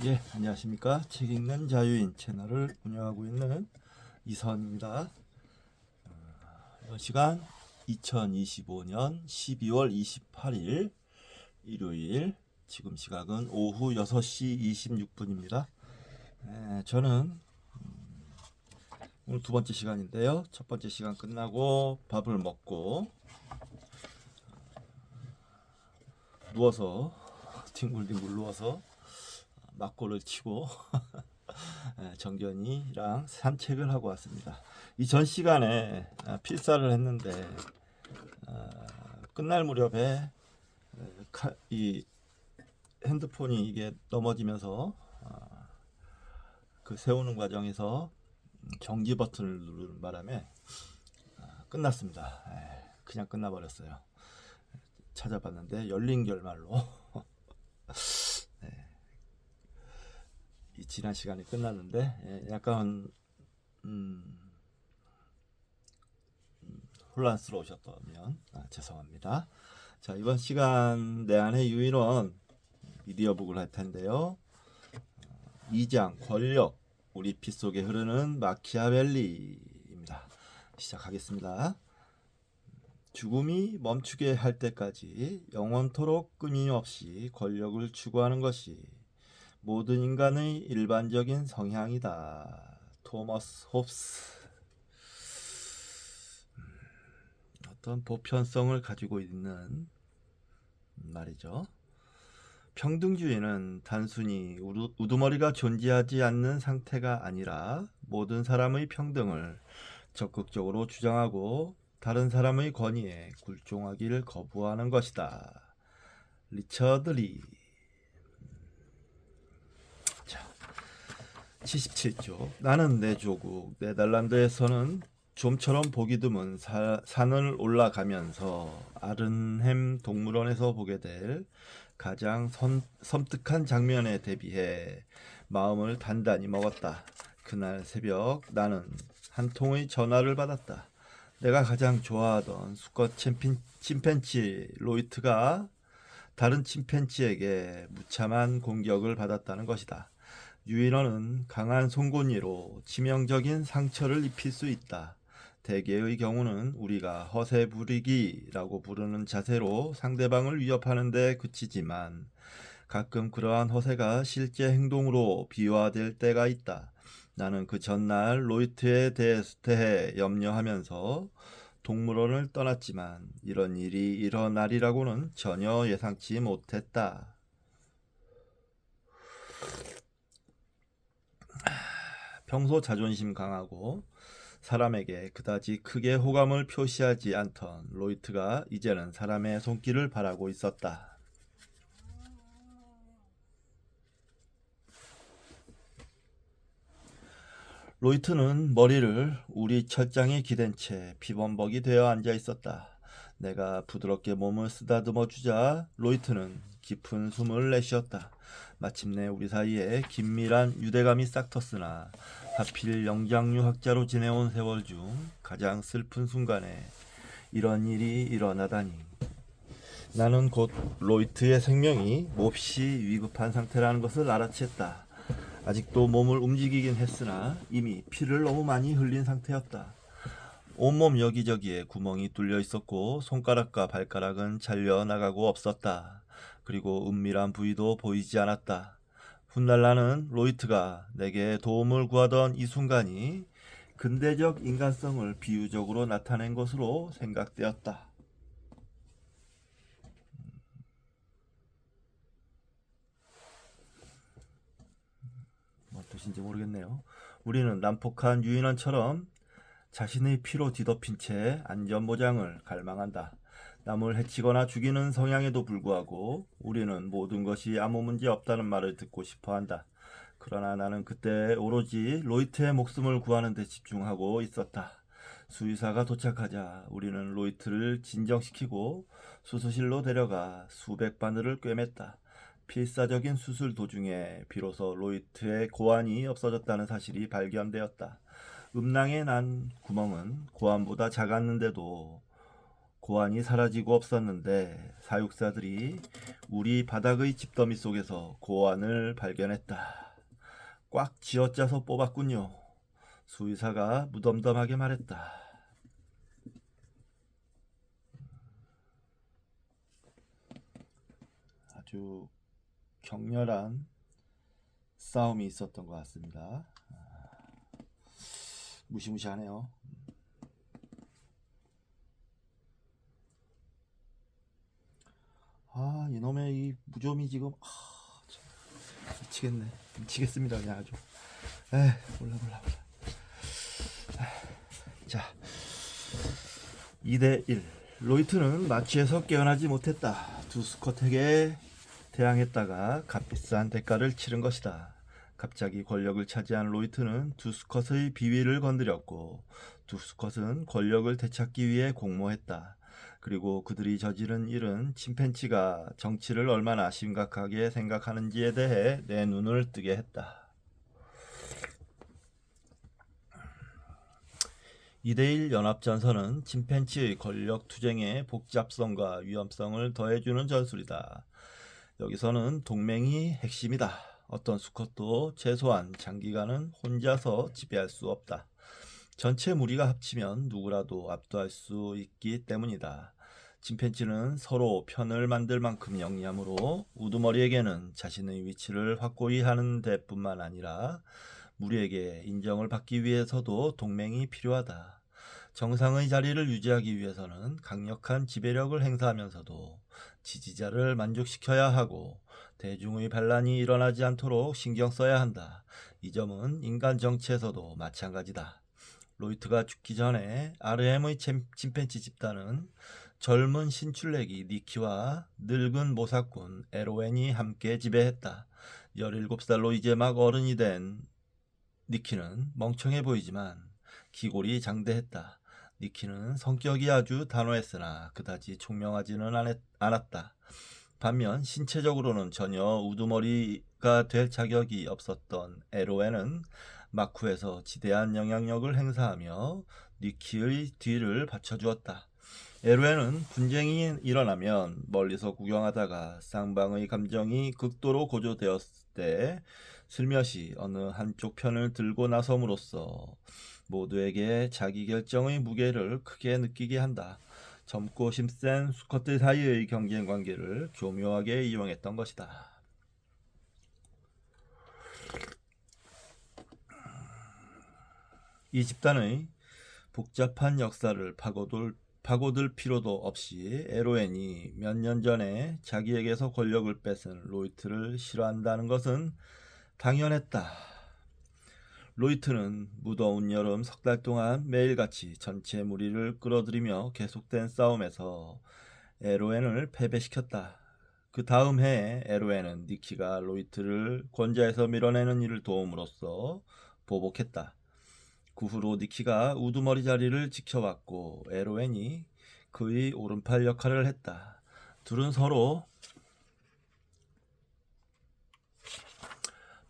예, 안녕하십니까. 책 읽는 자유인 채널을 운영하고 있는 이선입니다. 이번 시간 2025년 12월 28일 일요일, 지금 시각은 오후 6시 26분입니다. 저는 오늘 두 번째 시간인데요. 첫 번째 시간 끝나고 밥을 먹고 누워서 뒹굴뒹굴 누워서 막고를 치고 정견이랑 산책을 하고 왔습니다. 이 전 시간에 필사를 했는데 끝날 무렵에 이 핸드폰이 이게 넘어지면서 그 세우는 과정에서 정지 버튼을 누르는 바람에 끝났습니다. 그냥 끝나버렸어요. 찾아봤는데 열린 결말로 이 지난 시간에 끝났는데 약간 혼란스러우셨다면 죄송합니다. 자, 이번 시간 내 안의 유인원 미디어북을 할 텐데요. 2장 권력, 우리 피 속에 흐르는 마키아벨리입니다. 시작하겠습니다. 죽음이 멈추게 할 때까지 영원토록 끊임없이 권력을 추구하는 것이 모든 인간의 일반적인 성향이다. 토머스 홉스. 어떤 보편성을 가지고 있는 말이죠. 평등주의는 단순히 우두머리가 존재하지 않는 상태가 아니라 모든 사람의 평등을 적극적으로 주장하고 다른 사람의 권위에 굴종하기를 거부하는 것이다. 리처드 리. 자, 77조. 나는 내 조국 네덜란드에서는 좀처럼 보기 드문 산을 올라가면서 아른햄 동물원에서 보게 될 가장 섬뜩한 장면에 대비해 마음을 단단히 먹었다. 그날 새벽 나는 한 통의 전화를 받았다. 내가 가장 좋아하던 수컷 침팬치 로이트가 다른 침팬치에게 무참한 공격을 받았다는 것이다. 유인원은 강한 송곳니로 치명적인 상처를 입힐 수 있다. 대개의 경우는 우리가 허세 부리기라고 부르는 자세로 상대방을 위협하는 데 그치지만 가끔 그러한 허세가 실제 행동으로 비화될 때가 있다. 나는 그 전날 로이트에 대해 염려하면서 동물원을 떠났지만 이런 일이 일어나리라고는 전혀 예상치 못했다. 평소 자존심 강하고 사람에게 그다지 크게 호감을 표시하지 않던 로이트가 이제는 사람의 손길을 바라고 있었다. 로이트는 머리를 우리 철장에 기댄 채 피범벅이 되어 앉아 있었다. 내가 부드럽게 몸을 쓰다듬어 주자 로이트는 깊은 숨을 내쉬었다. 마침내 우리 사이에 긴밀한 유대감이 싹 텄으나 하필 영장류학자로 지내온 세월 중 가장 슬픈 순간에 이런 일이 일어나다니. 나는 곧 로이트의 생명이 몹시 위급한 상태라는 것을 알아챘다. 아직도 몸을 움직이긴 했으나 이미 피를 너무 많이 흘린 상태였다. 온몸 여기저기에 구멍이 뚫려 있었고 손가락과 발가락은 잘려 나가고 없었다. 그리고 은밀한 부위도 보이지 않았다. 훗날 나는 로이트가 내게 도움을 구하던 이 순간이 근대적 인간성을 비유적으로 나타낸 것으로 생각되었다. 뭔 뜻인지 모르겠네요. 우리는 난폭한 유인원처럼 자신의 피로 뒤덮인 채 안전보장을 갈망한다. 남을 해치거나 죽이는 성향에도 불구하고 우리는 모든 것이 아무 문제 없다는 말을 듣고 싶어한다. 그러나 나는 그때 오로지 로이트의 목숨을 구하는 데 집중하고 있었다. 수의사가 도착하자 우리는 로이트를 진정시키고 수술실로 데려가 수백 바늘을 꿰맸다. 필사적인 수술 도중에 비로소 로이트의 고환이 없어졌다는 사실이 발견되었다. 음낭에 난 구멍은 고환보다 작았는데도 고환이 사라지고 없었는데 사육사들이 우리 바닥의 집더미 속에서 고안을 발견했다. 꽉 쥐어짜서 뽑았군요. 수의사가 무덤덤하게 말했다. 아주 격렬한 싸움이 있었던 것 같습니다. 무시무시하네요. 이놈의 이 무좀이 지금 미치겠네. 미치겠습니다. 그냥 아주. 몰라. 자, 2대1. 로이트는 마취에서 깨어나지 못했다. 두 스쿼트에게 대항했다가 값비싼 대가를 치른 것이다. 갑자기 권력을 차지한 로이트는 두 스컷의 비위를 건드렸고 두 스컷은 권력을 되찾기 위해 공모했다. 그리고 그들이 저지른 일은 침팬지가 정치를 얼마나 심각하게 생각하는지에 대해 내 눈을 뜨게 했다. 2대1 연합전선은 침팬지의 권력 투쟁의 복잡성과 위험성을 더해주는 전술이다. 여기서는 동맹이 핵심이다. 어떤 수컷도 최소한 장기간은 혼자서 지배할 수 없다. 전체 무리가 합치면 누구라도 압도할 수 있기 때문이다. 침팬지는 서로 편을 만들 만큼 영리하므로 우두머리에게는 자신의 위치를 확고히 하는 데뿐만 아니라 무리에게 인정을 받기 위해서도 동맹이 필요하다. 정상의 자리를 유지하기 위해서는 강력한 지배력을 행사하면서도 지지자를 만족시켜야 하고 대중의 반란이 일어나지 않도록 신경 써야 한다. 이 점은 인간 정치에서도 마찬가지다. 로이트가 죽기 전에 RM의 침팬지 집단은 젊은 신출내기 니키와 늙은 모사꾼 에로웬이 함께 지배했다. 17살로 이제 막 어른이 된 니키는 멍청해 보이지만 기골이 장대했다. 니키는 성격이 아주 단호했으나 그다지 총명하지는 않았다. 반면 신체적으로는 전혀 우두머리가 될 자격이 없었던 에로에는 마쿠에서 지대한 영향력을 행사하며 니키의 뒤를 받쳐주었다. 에로에는 분쟁이 일어나면 멀리서 구경하다가 쌍방의 감정이 극도로 고조되었을 때 슬며시 어느 한쪽 편을 들고 나섬으로써 모두에게 자기 결정의 무게를 크게 느끼게 한다. 젊고 힘센 수컷들 사이의 경쟁 관계를 교묘하게 이용했던 것이다. 이 집단의 복잡한 역사를 파고들 필요도 없이 에로엔이 몇 년 전에 자기에게서 권력을 뺏은 로이트를 싫어한다는 것은 당연했다. 로이트는 무더운 여름 석 달 동안 매일같이 전체 무리를 끌어들이며 계속된 싸움에서 에로엔을 패배시켰다. 그 다음 해에 에로엔은 니키가 로이트를 권좌에서 밀어내는 일을 도움으로써 보복했다. 그 후로 니키가 우두머리 자리를 지켜왔고 에로엔이 그의 오른팔 역할을 했다. 둘은 서로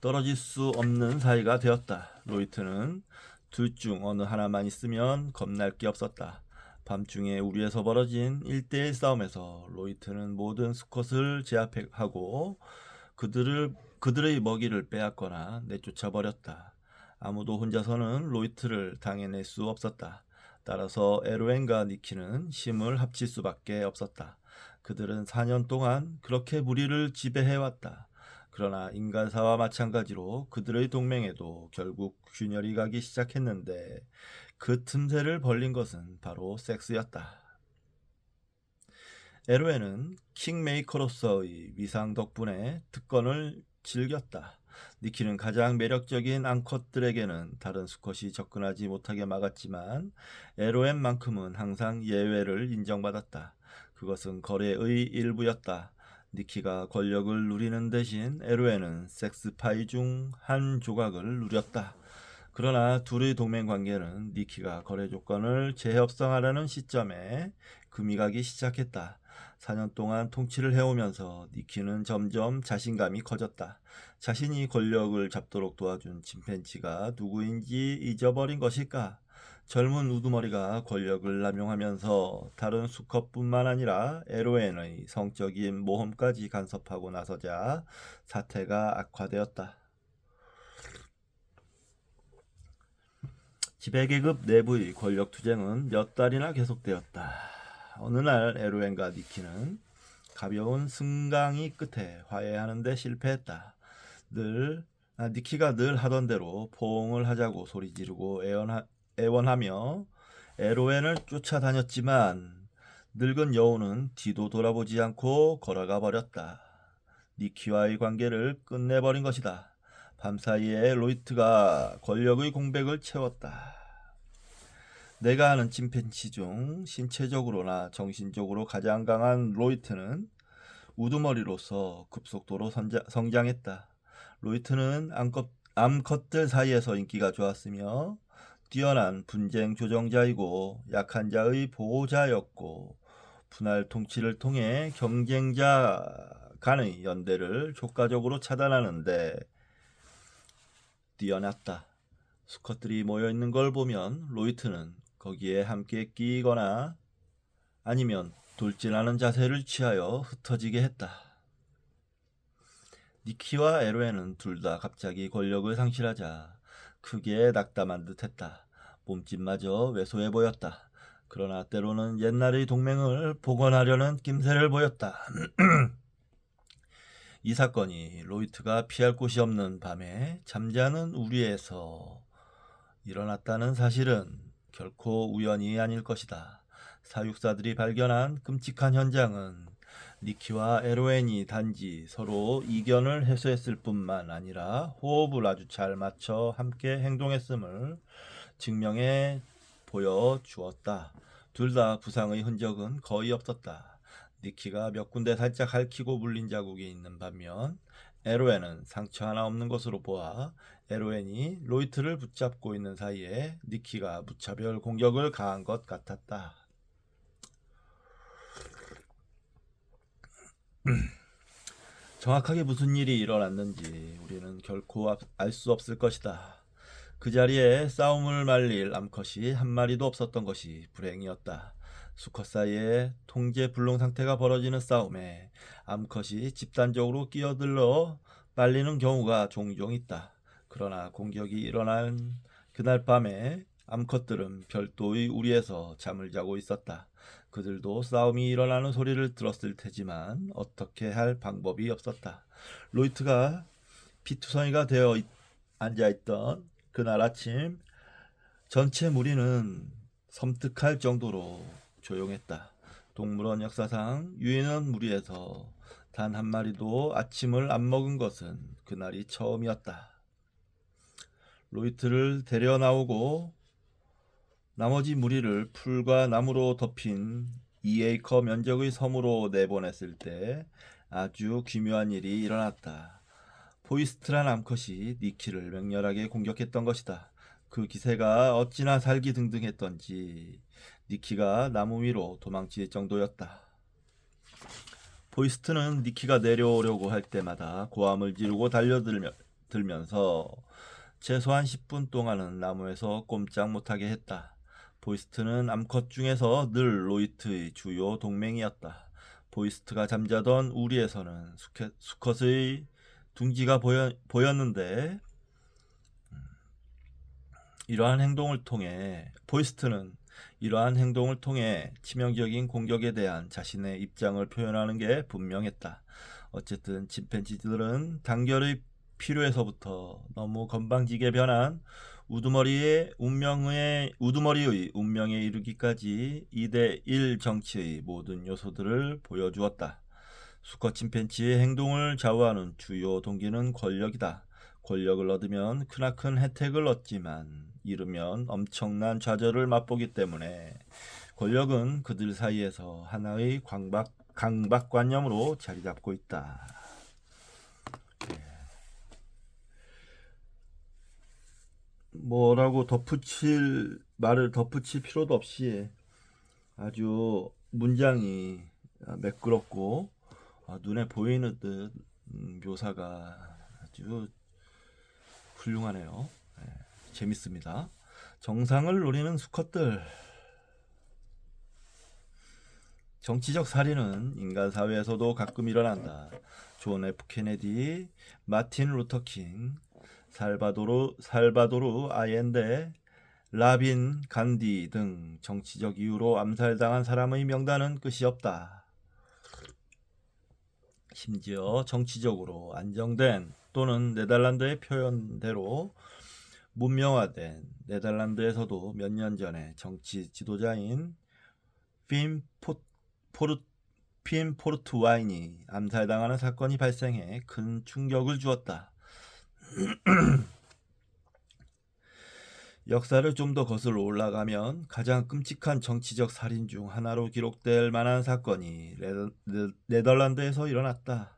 떨어질 수 없는 사이가 되었다. 로이트는 둘 중 어느 하나만 있으면 겁날 게 없었다. 밤중에 우리에서 벌어진 1대1 싸움에서 로이트는 모든 수컷을 제압하고 그들의 먹이를 빼앗거나 내쫓아버렸다. 아무도 혼자서는 로이트를 당해낼 수 없었다. 따라서 에로엔과 니키는 힘을 합칠 수밖에 없었다. 그들은 4년 동안 그렇게 무리를 지배해왔다. 그러나 인간사와 마찬가지로 그들의 동맹에도 결국 균열이 가기 시작했는데 그 틈새를 벌린 것은 바로 섹스였다. 에로에는 킹메이커로서의 위상 덕분에 특권을 즐겼다. 니키는 가장 매력적인 앙컷들에게는 다른 수컷이 접근하지 못하게 막았지만 에로엔만큼은 항상 예외를 인정받았다. 그것은 거래의 일부였다. 니키가 권력을 누리는 대신 에로에는 섹스파이 중 한 조각을 누렸다. 그러나 둘의 동맹 관계는 니키가 거래 조건을 재협상하려는 시점에 금이 가기 시작했다. 4년 동안 통치를 해오면서 니키는 점점 자신감이 커졌다. 자신이 권력을 잡도록 도와준 침팬지가 누구인지 잊어버린 것일까? 젊은 우두머리가 권력을 남용하면서 다른 수컷뿐만 아니라 에로엔의 성적인 모험까지 간섭하고 나서자 사태가 악화되었다. 지배계급 내부의 권력 투쟁은 몇 달이나 계속되었다. 어느 날 에로엔과 니키는 가벼운 승강이 끝에 화해하는 데 실패했다. 니키가 늘 하던 대로 포옹을 하자고 소리 지르고 애원하며 에로엔을 쫓아다녔지만 늙은 여우는 뒤도 돌아보지 않고 걸어가 버렸다. 니키와의 관계를 끝내버린 것이다. 밤사이에 로이트가 권력의 공백을 채웠다. 내가 아는 침팬지 중 신체적으로나 정신적으로 가장 강한 로이트는 우두머리로서 급속도로 성장했다. 로이트는 암컷들 사이에서 인기가 좋았으며 뛰어난 분쟁 조정자이고 약한 자의 보호자였고 분할 통치를 통해 경쟁자 간의 연대를 효과적으로 차단하는데 뛰어났다. 수컷들이 모여있는 걸 보면 로이트는 거기에 함께 끼거나 아니면 돌진하는 자세를 취하여 흩어지게 했다. 니키와 에로에는 둘 다 갑자기 권력을 상실하자 크게 낙담한 듯했다. 몸짓마저 왜소해 보였다. 그러나 때로는 옛날의 동맹을 복원하려는 낌새를 보였다. 이 사건이 로이트가 피할 곳이 없는 밤에 잠자는 우리에서 일어났다는 사실은 결코 우연이 아닐 것이다. 사육사들이 발견한 끔찍한 현장은 니키와 에로엔이 단지 서로 이견을 해소했을 뿐만 아니라 호흡을 아주 잘 맞춰 함께 행동했음을 증명해 보여주었다. 둘 다 부상의 흔적은 거의 없었다. 니키가 몇 군데 살짝 핥히고 물린 자국이 있는 반면 에로엔은 상처 하나 없는 것으로 보아 에로엔이 로이트를 붙잡고 있는 사이에 니키가 무차별 공격을 가한 것 같았다. 정확하게 무슨 일이 일어났는지 우리는 결코 알 수 없을 것이다. 그 자리에 싸움을 말릴 암컷이 한 마리도 없었던 것이 불행이었다. 수컷 사이에 통제 불능 상태가 벌어지는 싸움에 암컷이 집단적으로 끼어들러 말리는 경우가 종종 있다. 그러나 공격이 일어난 그날 밤에 암컷들은 별도의 우리에서 잠을 자고 있었다. 그들도 싸움이 일어나는 소리를 들었을 테지만 어떻게 할 방법이 없었다. 로이트가 피투성이가 되어 앉아있던 그날 아침 전체 무리는 섬뜩할 정도로 조용했다. 동물원 역사상 유인원 무리에서 단 한 마리도 아침을 안 먹은 것은 그날이 처음이었다. 로이트를 데려 나오고 나머지 무리를 풀과 나무로 덮인 2에이커 면적의 섬으로 내보냈을 때 아주 기묘한 일이 일어났다. 포이스트란 암컷이 니키를 맹렬하게 공격했던 것이다. 그 기세가 어찌나 살기등등했던지 니키가 나무 위로 도망칠 정도였다. 포이스트는 니키가 내려오려고 할 때마다 고함을 지르고 달려들면서 최소한 10분 동안은 나무에서 꼼짝 못하게 했다. 포이스트는 암컷 중에서 늘 로이트의 주요 동맹이었다. 포이스트가 잠자던 우리에서는 수컷의 둥지가 보였는데 포이스트는 이러한 행동을 통해 치명적인 공격에 대한 자신의 입장을 표현하는 게 분명했다. 어쨌든 침팬지들은 단결의 필요에서부터 너무 건방지게 변한 우두머리의 운명에 이르기까지 2대1 정치의 모든 요소들을 보여주었다. 수컷 침팬지의 행동을 좌우하는 주요 동기는 권력이다. 권력을 얻으면 크나큰 혜택을 얻지만 잃으면 엄청난 좌절을 맛보기 때문에 권력은 그들 사이에서 하나의 강박관념으로 자리 잡고 있다. 뭐라고 말을 덧붙일 필요도 없이 아주 문장이 매끄럽고 눈에 보이는 듯 묘사가 아주 훌륭하네요. 재밌습니다. 정상을 노리는 수컷들. 정치적 살인은 인간 사회에서도 가끔 일어난다. 존 F 케네디, 마틴 루터킹, 살바도르 아옌데, 라빈 간디 등 정치적 이유로 암살당한 사람의 명단은 끝이 없다. 심지어 정치적으로 안정된 또는 네덜란드의 표현대로 문명화된 네덜란드에서도 몇 년 전에 정치 지도자인 핀 포르트와인이 암살당하는 사건이 발생해 큰 충격을 주었다. 역사를 좀 더 거슬러 올라가면 가장 끔찍한 정치적 살인 중 하나로 기록될 만한 사건이 네덜란드에서 일어났다.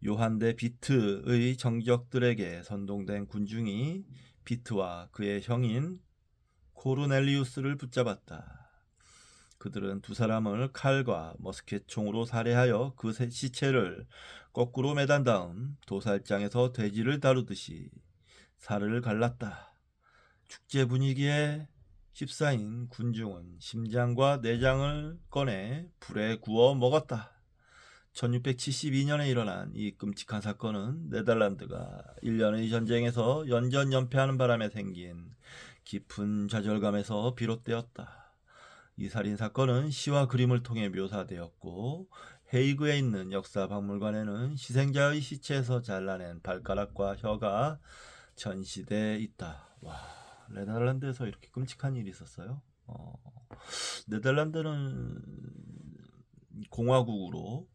요한 대 비트의 정적들에게 선동된 군중이 비트와 그의 형인 코르넬리우스를 붙잡았다. 그들은 두 사람을 칼과 머스켓총으로 살해하여 그 시체를 거꾸로 매단 다음 도살장에서 돼지를 다루듯이 살을 갈랐다. 축제 분위기에 휩싸인 군중은 심장과 내장을 꺼내 불에 구워 먹었다. 1672년에 일어난 이 끔찍한 사건은 네덜란드가 1년의 전쟁에서 연전연패하는 바람에 생긴 깊은 좌절감에서 비롯되었다. 이 살인사건은 시와 그림을 통해 묘사되었고 헤이그에 있는 역사박물관에는 희생자의 시체에서 잘라낸 발가락과 혀가 전시돼 있다. 와, 네덜란드에서 이렇게 끔찍한 일이 있었어요. 네덜란드는 공화국으로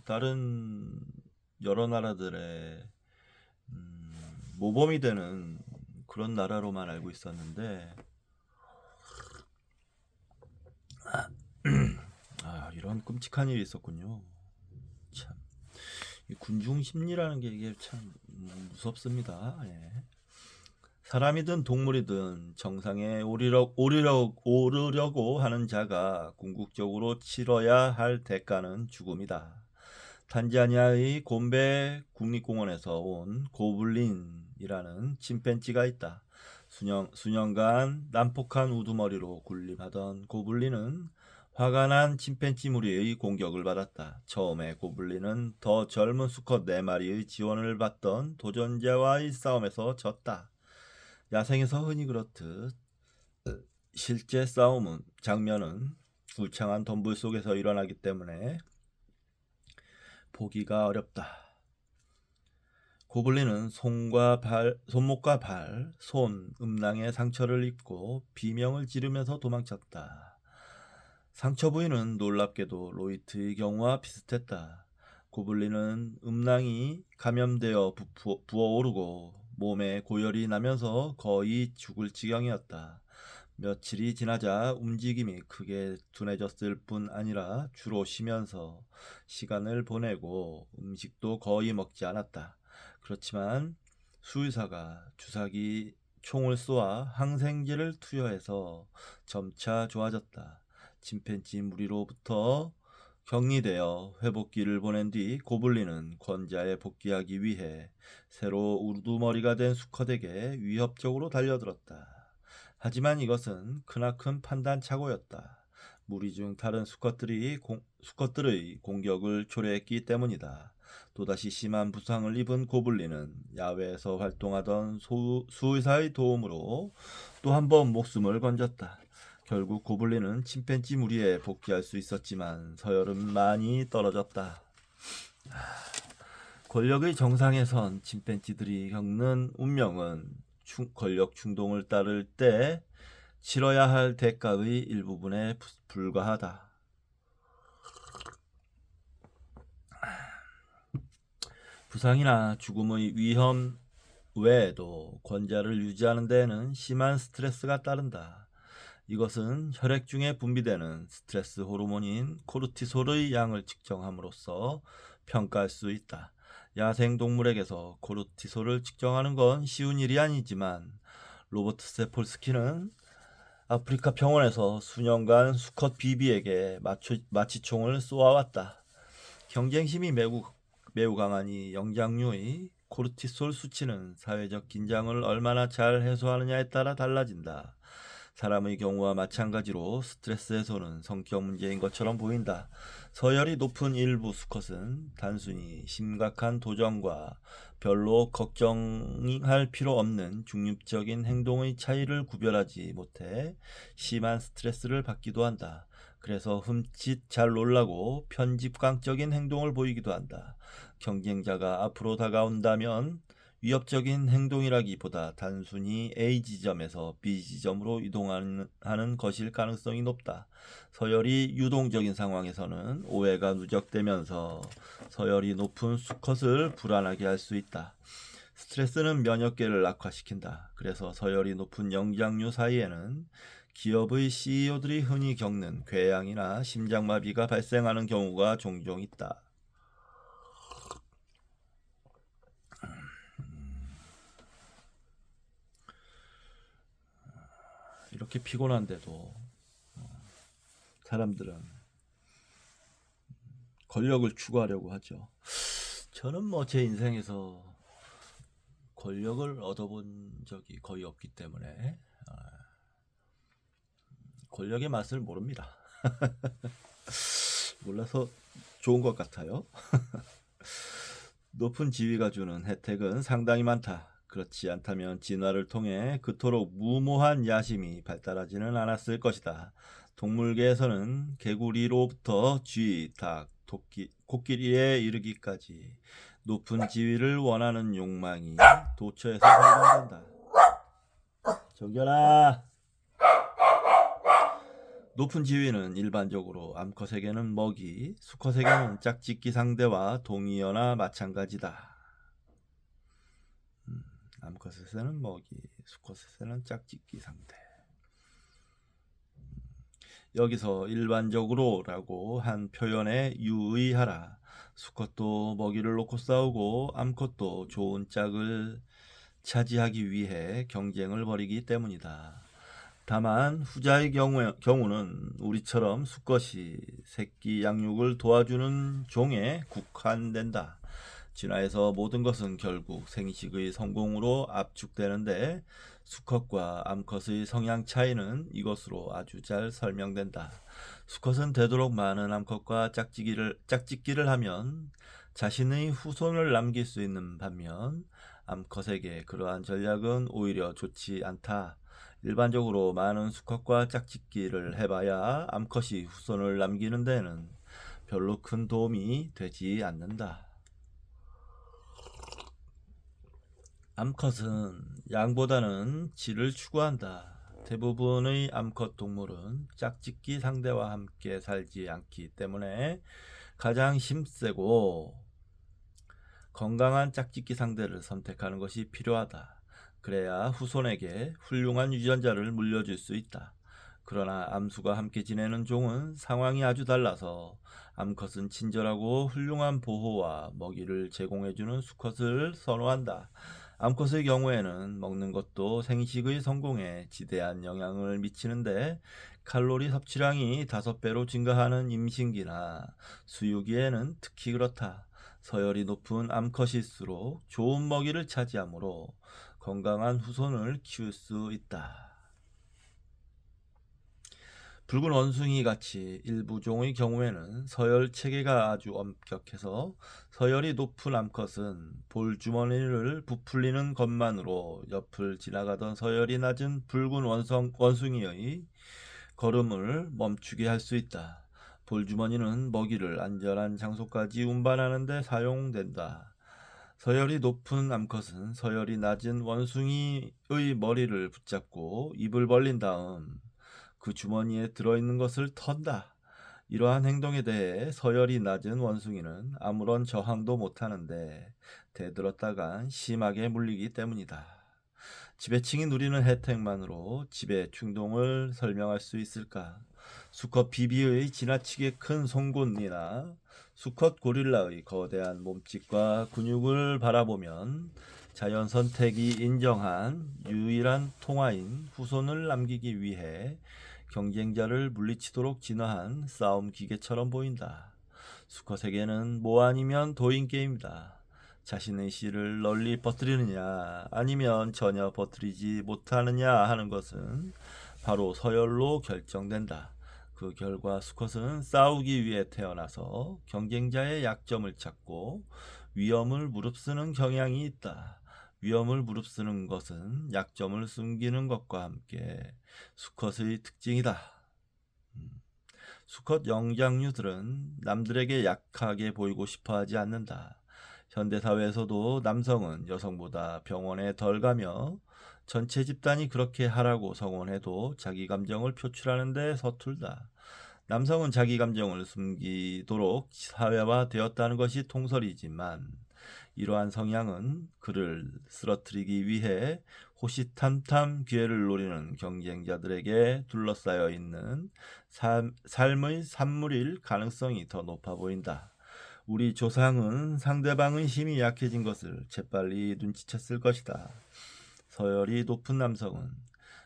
다른 여러 나라들의 모범이 되는 그런 나라로만 알고 있었는데 이런 끔찍한 일이 있었군요. 참, 이 군중 심리라는 게 이게 참 무섭습니다. 예. 사람이든 동물이든 정상에 오르려고 하는 자가 궁극적으로 치러야 할 대가는 죽음이다. 탄자니아의 곰베 국립공원에서 온 고블린이라는 침팬지가 있다. 수년간 난폭한 우두머리로 군림하던 고블린은 화가 난 침팬지 무리의 공격을 받았다. 처음에 고블린은 더 젊은 수컷 4마리의 지원을 받던 도전자와의 싸움에서 졌다. 야생에서 흔히 그렇듯 실제 싸움 장면은 울창한 덤불 속에서 일어나기 때문에 보기가 어렵다. 고블린은 손목과 발, 음낭에 상처를 입고 비명을 지르면서 도망쳤다. 상처 부위는 놀랍게도 로이트의 경우와 비슷했다. 고블린은 음낭이 감염되어 부어오르고 몸에 고열이 나면서 거의 죽을 지경이었다. 며칠이 지나자 움직임이 크게 둔해졌을 뿐 아니라 주로 쉬면서 시간을 보내고 음식도 거의 먹지 않았다. 그렇지만 수의사가 주사기 총을 쏘아 항생제를 투여해서 점차 좋아졌다. 침팬지 무리로부터 격리되어 회복기를 보낸 뒤 고블린은 권자에 복귀하기 위해 새로 우두머리가 된 수컷에게 위협적으로 달려들었다. 하지만 이것은 크나큰 판단착오였다. 무리 중 다른 수컷들의 공격을 초래했기 때문이다. 또다시 심한 부상을 입은 고블린은 야외에서 활동하던 수의사의 도움으로 또 한 번 목숨을 건졌다. 결국 고블린은 침팬지 무리에 복귀할 수 있었지만 서열은 많이 떨어졌다. 권력의 정상에 선 침팬지들이 겪는 운명은 권력 충동을 따를 때 치러야 할 대가의 일부분에 불과하다. 부상이나 죽음의 위험 외에도 권자를 유지하는 데에는 심한 스트레스가 따른다. 이것은 혈액 중에 분비되는 스트레스 호르몬인 코르티솔의 양을 측정함으로써 평가할 수 있다. 야생동물에게서 코르티솔을 측정하는 건 쉬운 일이 아니지만 로버트 세폴스키는 아프리카 병원에서 수년간 수컷 비비에게 마취총을 쏘아왔다. 경쟁심이 매우 강한 이 영장류의 코르티솔 수치는 사회적 긴장을 얼마나 잘 해소하느냐에 따라 달라진다. 사람의 경우와 마찬가지로 스트레스 해소는 성격 문제인 것처럼 보인다. 서열이 높은 일부 수컷은 단순히 심각한 도전과 별로 걱정할 필요 없는 중립적인 행동의 차이를 구별하지 못해 심한 스트레스를 받기도 한다. 그래서 흠칫 잘 놀라고 편집광적인 행동을 보이기도 한다. 경쟁자가 앞으로 다가온다면 위협적인 행동이라기보다 단순히 A 지점에서 B 지점으로 이동하는 것일 가능성이 높다. 서열이 유동적인 상황에서는 오해가 누적되면서 서열이 높은 수컷을 불안하게 할 수 있다. 스트레스는 면역계를 악화시킨다. 그래서 서열이 높은 영장류 사이에는 기업의 CEO들이 흔히 겪는 궤양이나 심장마비가 발생하는 경우가 종종 있다. 이렇게 피곤한데도 사람들은 권력을 추구하려고 하죠. 저는 제 인생에서 권력을 얻어본 적이 거의 없기 때문에 권력의 맛을 모릅니다. 몰라서 좋은 것 같아요. 높은 지위가 주는 혜택은 상당히 많다. 그렇지 않다면 진화를 통해 그토록 무모한 야심이 발달하지는 않았을 것이다. 동물계에서는 개구리로부터 쥐, 닭, 토끼, 코끼리에 이르기까지 높은 지위를 원하는 욕망이 도처에서 발견된다. 정견아! 높은 지위는 일반적으로 암컷에게는 먹이, 수컷에게는 짝짓기 상대와 동의어나 마찬가지다. 암컷에서는 먹이, 수컷에서는 짝짓기 상대. 여기서 일반적으로라고 한 표현에 유의하라. 수컷도 먹이를 놓고 싸우고 암컷도 좋은 짝을 차지하기 위해 경쟁을 벌이기 때문이다. 다만 후자의 경우는 우리처럼 수컷이 새끼 양육을 도와주는 종에 국한된다. 진화에서 모든 것은 결국 생식의 성공으로 압축되는데 수컷과 암컷의 성향 차이는 이것으로 아주 잘 설명된다. 수컷은 되도록 많은 암컷과 짝짓기를 하면 자신의 후손을 남길 수 있는 반면 암컷에게 그러한 전략은 오히려 좋지 않다. 일반적으로 많은 수컷과 짝짓기를 해봐야 암컷이 후손을 남기는 데는 별로 큰 도움이 되지 않는다. 암컷은 양보다는 질을 추구한다. 대부분의 암컷 동물은 짝짓기 상대와 함께 살지 않기 때문에 가장 힘세고 건강한 짝짓기 상대를 선택하는 것이 필요하다. 그래야 후손에게 훌륭한 유전자를 물려줄 수 있다. 그러나 암수가 함께 지내는 종은 상황이 아주 달라서 암컷은 친절하고 훌륭한 보호와 먹이를 제공해주는 수컷을 선호한다. 암컷의 경우에는 먹는 것도 생식의 성공에 지대한 영향을 미치는데 칼로리 섭취량이 5배로 증가하는 임신기나 수유기에는 특히 그렇다. 서열이 높은 암컷일수록 좋은 먹이를 차지하므로 건강한 후손을 키울 수 있다. 붉은 원숭이 같이 일부 종의 경우에는 서열 체계가 아주 엄격해서 서열이 높은 암컷은 볼주머니를 부풀리는 것만으로 옆을 지나가던 서열이 낮은 붉은 원숭이의 걸음을 멈추게 할 수 있다. 볼주머니는 먹이를 안전한 장소까지 운반하는 데 사용된다. 서열이 높은 암컷은 서열이 낮은 원숭이의 머리를 붙잡고 입을 벌린 다음 그 주머니에 들어있는 것을 턴다. 이러한 행동에 대해 서열이 낮은 원숭이는 아무런 저항도 못하는데 대들었다간 심하게 물리기 때문이다. 지배층이 누리는 혜택만으로 지배 충동을 설명할 수 있을까? 수컷 비비의 지나치게 큰 송곳니나 수컷 고릴라의 거대한 몸집과 근육을 바라보면 자연 선택이 인정한 유일한 통화인 후손을 남기기 위해 경쟁자를 물리치도록 진화한 싸움 기계처럼 보인다. 수컷에게는 뭐 아니면 도인 게임이다. 자신의 씨를 널리 퍼뜨리느냐 아니면 전혀 퍼뜨리지 못하느냐 하는 것은 바로 서열로 결정된다. 그 결과 수컷은 싸우기 위해 태어나서 경쟁자의 약점을 찾고 위험을 무릅쓰는 경향이 있다. 위험을 무릅쓰는 것은 약점을 숨기는 것과 함께 수컷의 특징이다. 수컷 영장류들은 남들에게 약하게 보이고 싶어 하지 않는다. 현대사회에서도 남성은 여성보다 병원에 덜 가며 전체 집단이 그렇게 하라고 성원해도 자기 감정을 표출하는 데 서툴다. 남성은 자기 감정을 숨기도록 사회화되었다는 것이 통설이지만 이러한 성향은 그를 쓰러뜨리기 위해 호시탐탐 기회를 노리는 경쟁자들에게 둘러싸여 있는 삶의 산물일 가능성이 더 높아 보인다. 우리 조상은 상대방의 힘이 약해진 것을 재빨리 눈치챘을 것이다. 서열이 높은 남성은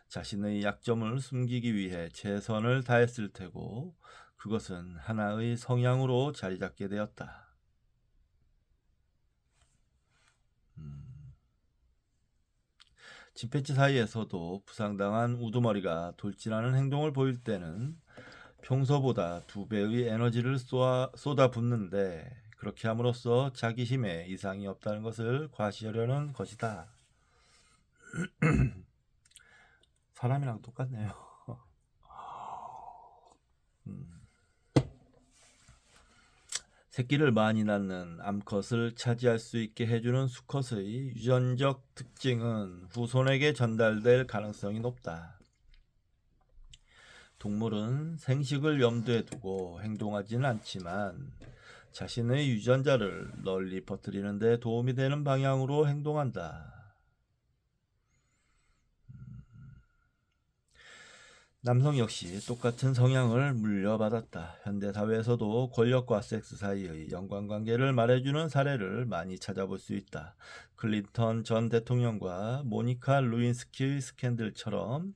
자신의 약점을 숨기기 위해 최선을 다했을 테고 그것은 하나의 성향으로 자리 잡게 되었다. 침팬지 사이에서도 부상당한 우두머리가 돌진하는 행동을 보일 때는 평소보다 2배의 에너지를 쏟아붓는데 그렇게 함으로써 자기 힘에 이상이 없다는 것을 과시하려는 것이다. 사람이랑 똑같네요. 새끼를 많이 낳는 암컷을 차지할 수 있게 해주는 수컷의 유전적 특징은 후손에게 전달될 가능성이 높다. 동물은 생식을 염두에 두고 행동하지는 않지만 자신의 유전자를 널리 퍼뜨리는 데 도움이 되는 방향으로 행동한다. 남성 역시 똑같은 성향을 물려받았다. 현대사회에서도 권력과 섹스 사이의 연관관계를 말해주는 사례를 많이 찾아볼 수 있다. 클린턴 전 대통령과 모니카 루인스키의 스캔들처럼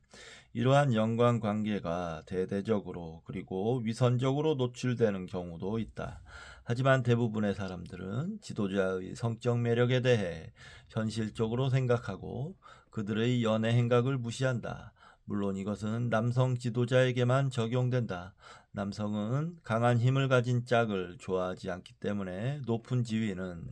이러한 연관관계가 대대적으로 그리고 위선적으로 노출되는 경우도 있다. 하지만 대부분의 사람들은 지도자의 성적 매력에 대해 현실적으로 생각하고 그들의 연애 행각을 무시한다. 물론 이것은 남성 지도자에게만 적용된다. 남성은 강한 힘을 가진 짝을 좋아하지 않기 때문에 높은 지위는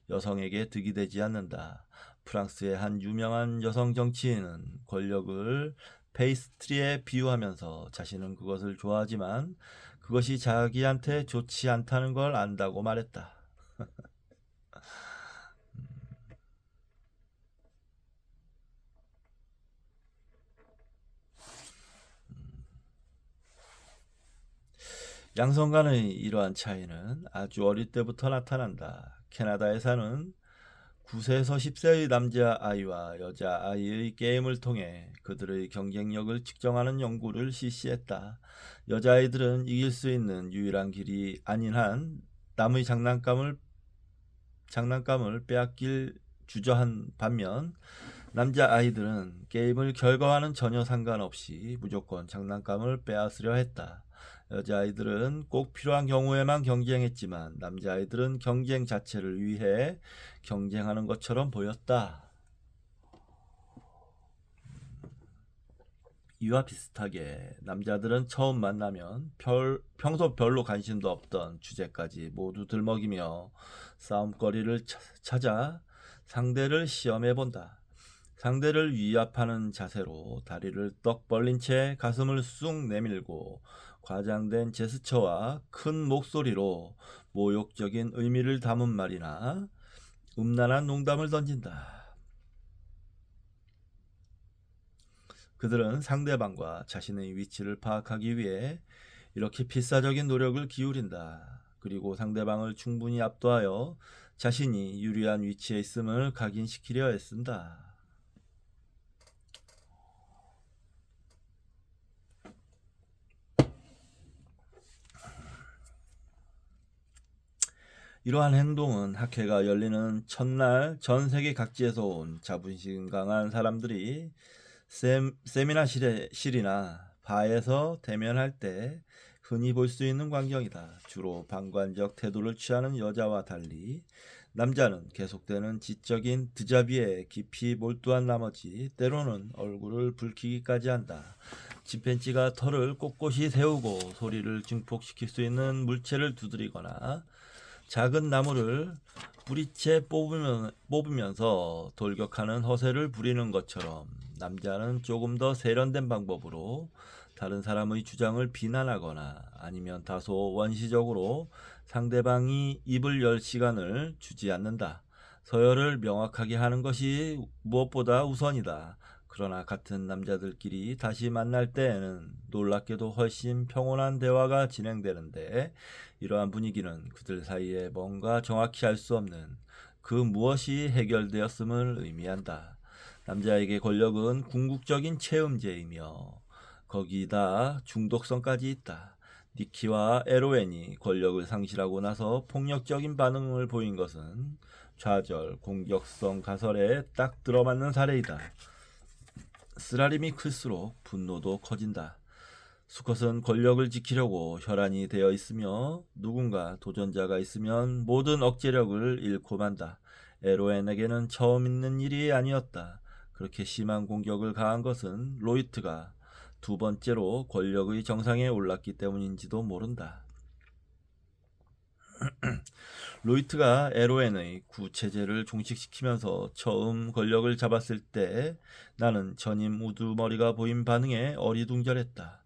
여성에게 득이 되지 않는다. 프랑스의 한 유명한 여성 정치인은 권력을 페이스트리에 비유하면서 자신은 그것을 좋아하지만 그것이 자기한테 좋지 않다는 걸 안다고 말했다. 양성 간의 이러한 차이는 아주 어릴 때부터 나타난다. 캐나다에 사는 9세에서 10세의 남자아이와 여자아이의 게임을 통해 그들의 경쟁력을 측정하는 연구를 실시했다. 여자아이들은 이길 수 있는 유일한 길이 아닌 한 남의 장난감을 빼앗길 주저한 반면 남자아이들은 게임을 결과와는 전혀 상관없이 무조건 장난감을 빼앗으려 했다. 여자아이들은 꼭 필요한 경우에만 경쟁했지만 남자아이들은 경쟁 자체를 위해 경쟁하는 것처럼 보였다. 이와 비슷하게 남자들은 처음 만나면 평소 별로 관심도 없던 주제까지 모두 들먹이며 싸움거리를 찾아 상대를 시험해본다. 상대를 위압하는 자세로 다리를 떡 벌린 채 가슴을 쑥 내밀고 과장된 제스처와 큰 목소리로 모욕적인 의미를 담은 말이나 음란한 농담을 던진다. 그들은 상대방과 자신의 위치를 파악하기 위해 이렇게 필사적인 노력을 기울인다. 그리고 상대방을 충분히 압도하여 자신이 유리한 위치에 있음을 각인시키려 애쓴다. 이러한 행동은 학회가 열리는 첫날 전 세계 각지에서 온 자부심 강한 사람들이 세미나실이나 바에서 대면할 때 흔히 볼 수 있는 광경이다. 주로 방관적 태도를 취하는 여자와 달리 남자는 계속되는 지적인 드자비에 깊이 몰두한 나머지 때로는 얼굴을 붉히기까지 한다. 침팬지가 털을 꼿꼿이 세우고 소리를 증폭시킬 수 있는 물체를 두드리거나 작은 나무를 뿌리채 뽑으면서 돌격하는 허세를 부리는 것처럼 남자는 조금 더 세련된 방법으로 다른 사람의 주장을 비난하거나 아니면 다소 원시적으로 상대방이 입을 열 시간을 주지 않는다. 서열을 명확하게 하는 것이 무엇보다 우선이다. 그러나 같은 남자들끼리 다시 만날 때에는 놀랍게도 훨씬 평온한 대화가 진행되는데 이러한 분위기는 그들 사이에 뭔가 정확히 알 수 없는 그 무엇이 해결되었음을 의미한다. 남자에게 권력은 궁극적인 체험제이며 거기다 중독성까지 있다. 니키와 에로엔이 권력을 상실하고 나서 폭력적인 반응을 보인 것은 좌절, 공격성 가설에 딱 들어맞는 사례이다. 쓰라림이 클수록 분노도 커진다. 수컷은 권력을 지키려고 혈안이 되어 있으며 누군가 도전자가 있으면 모든 억제력을 잃고 만다. 에로엔에게는 처음 있는 일이 아니었다. 그렇게 심한 공격을 가한 것은 로이트가 두 번째로 권력의 정상에 올랐기 때문인지도 모른다. 로이트가 에로엔의 구체제를 종식시키면서 처음 권력을 잡았을 때 나는 전임 우두머리가 보인 반응에 어리둥절했다.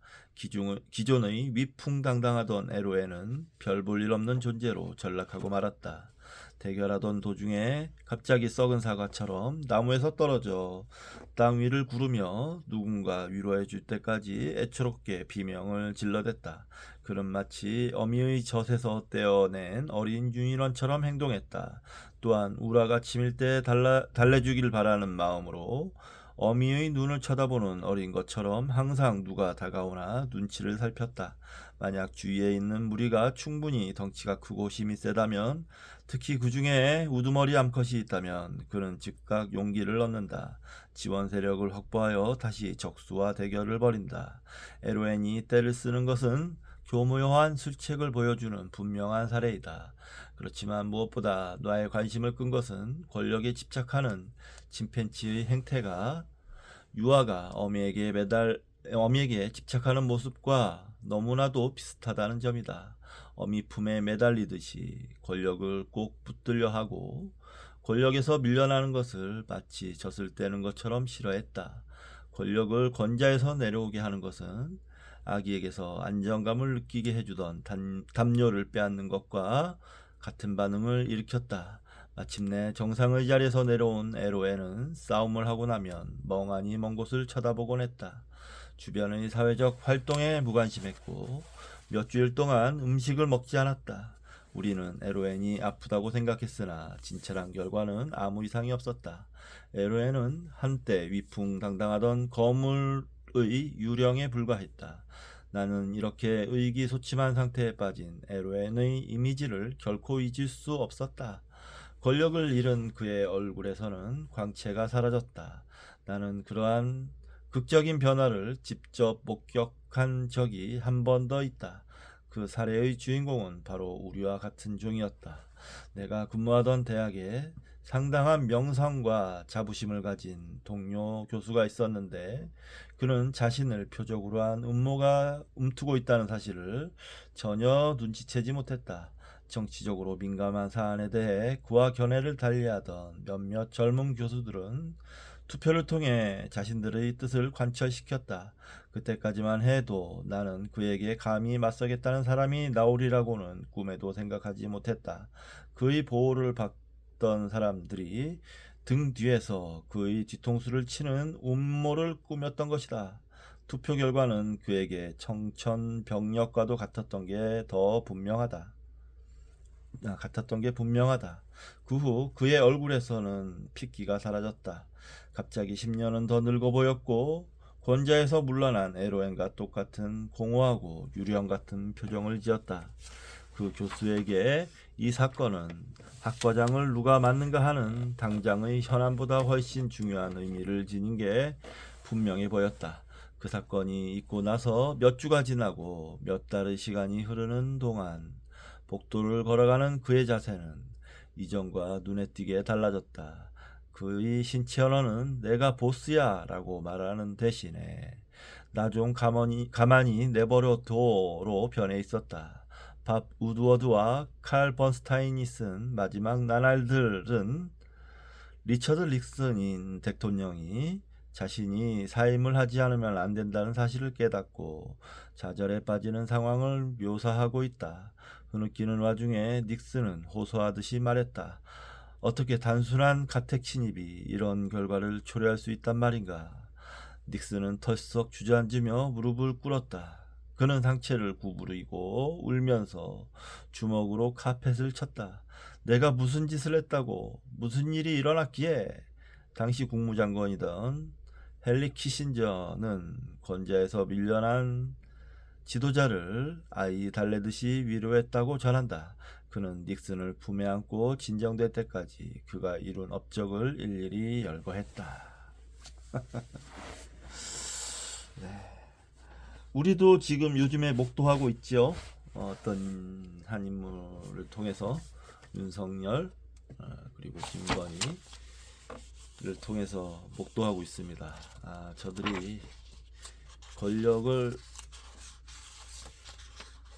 기존의 위풍당당하던 에로엔은 별 볼 일 없는 존재로 전락하고 말았다. 대결하던 도중에 갑자기 썩은 사과처럼 나무에서 떨어져 땅 위를 구르며 누군가 위로해 줄 때까지 애처롭게 비명을 질러댔다. 그는 마치 어미의 젖에서 떼어낸 어린 유인원처럼 행동했다. 또한 우라가 치밀 때 달래주길 바라는 마음으로 어미의 눈을 쳐다보는 어린 것처럼 항상 누가 다가오나 눈치를 살폈다. 만약 주위에 있는 무리가 충분히 덩치가 크고 힘이 세다면, 특히 그 중에 우두머리 암컷이 있다면 그는 즉각 용기를 얻는다. 지원 세력을 확보하여 다시 적수와 대결을 벌인다. 에로엔이 때를 쓰는 것은 교묘한 술책을 보여주는 분명한 사례이다. 그렇지만 무엇보다 나의 관심을 끈 것은 권력에 집착하는 침팬지의 행태가 유아가 어미에게 집착하는 모습과 너무나도 비슷하다는 점이다. 어미 품에 매달리듯이 권력을 꼭 붙들려 하고 권력에서 밀려나는 것을 마치 젖을 떼는 것처럼 싫어했다. 권력을 권자에서 내려오게 하는 것은 아기에게서 안정감을 느끼게 해주던 담요를 빼앗는 것과 같은 반응을 일으켰다. 마침내 정상의 자리에서 내려온 에로에는 싸움을 하고 나면 멍하니 먼 곳을 쳐다보곤 했다. 주변의 사회적 활동에 무관심했고 몇 주일 동안 음식을 먹지 않았다. 우리는 에로엔이 아프다고 생각했으나 진찰한 결과는 아무 이상이 없었다. 에로엔은 한때 위풍당당하던 거물의 유령에 불과했다. 나는 이렇게 의기소침한 상태에 빠진 에로엔의 이미지를 결코 잊을 수 없었다. 권력을 잃은 그의 얼굴에서는 광채가 사라졌다. 나는 그러한 극적인 변화를 직접 목격한 적이 한 번 더 있다. 그 사례의 주인공은 바로 우리와 같은 종이었다. 내가 근무하던 대학에 상당한 명성과 자부심을 가진 동료 교수가 있었는데 그는 자신을 표적으로 한 음모가 움트고 있다는 사실을 전혀 눈치채지 못했다. 정치적으로 민감한 사안에 대해 그와 견해를 달리하던 몇몇 젊은 교수들은 투표를 통해 자신들의 뜻을 관철시켰다. 그때까지만 해도 나는 그에게 감히 맞서겠다는 사람이 나오리라고는 꿈에도 생각하지 못했다. 그의 보호를 받던 사람들이 등 뒤에서 그의 뒤통수를 치는 음모를 꾸몄던 것이다. 투표 결과는 그에게 청천벽력과도 같았던 게 분명하다. 그 후 그의 얼굴에서는 핏기가 사라졌다. 갑자기 10년은 더 늙어 보였고 권자에서 물러난 에로엔과 똑같은 공허하고 유령 같은 표정을 지었다. 그 교수에게 이 사건은 학과장을 누가 맡는가 하는 당장의 현안보다 훨씬 중요한 의미를 지닌 게 분명해 보였다. 그 사건이 있고 나서 몇 주가 지나고 몇 달의 시간이 흐르는 동안 복도를 걸어가는 그의 자세는 이전과 눈에 띄게 달라졌다. 그의 신체 언어는 내가 보스야 라고 말하는 대신에 나 좀 가만히 내버려둬로 변해 있었다. 밥 우드워드와 칼 번스타인이 쓴 마지막 나날들은 리처드 닉슨인 대통령이 자신이 사임을 하지 않으면 안 된다는 사실을 깨닫고 좌절에 빠지는 상황을 묘사하고 있다. 흐느끼는 와중에 닉슨은 호소하듯이 말했다. 어떻게 단순한 가택 침입이 이런 결과를 초래할 수 있단 말인가? 닉슨은 털썩 주저앉으며 무릎을 꿇었다. 그는 상체를 구부리고 울면서 주먹으로 카펫을 쳤다. 내가 무슨 짓을 했다고, 무슨 일이 일어났기에. 당시 국무장관이던 헨리 키신저는 권좌에서 밀려난 지도자를 아이 달래듯이 위로했다고 전한다. 그는 닉슨을 품에 안고 진정될 때까지 그가 이룬 업적을 일일이 열거했다. 우리도 지금 요즘에 목도하고 있죠. 어떤 한 인물을 통해서 윤석열 그리고 김건희를 통해서 목도하고 있습니다. 저들이 권력을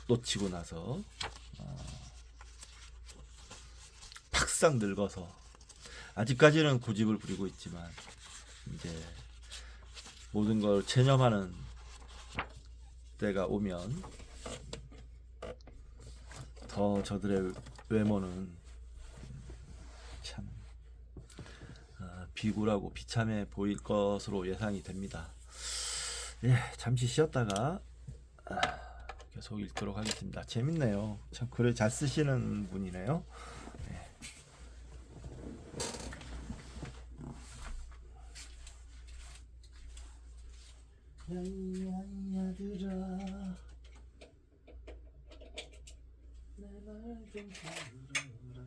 놓치고 나서 팍상 늙어서 아직까지는 고집을 부리고 있지만 이제 모든 걸 체념하는 때가 오면 더 저들의 외모는 참 비굴하고 비참해 보일 것으로 예상이 됩니다. 예, 잠시 쉬었다가 계속 읽도록 하겠습니다. 재밌네요. 참 글을 잘 쓰시는 분이네요. 야야야들아 내 말 좀 들어라.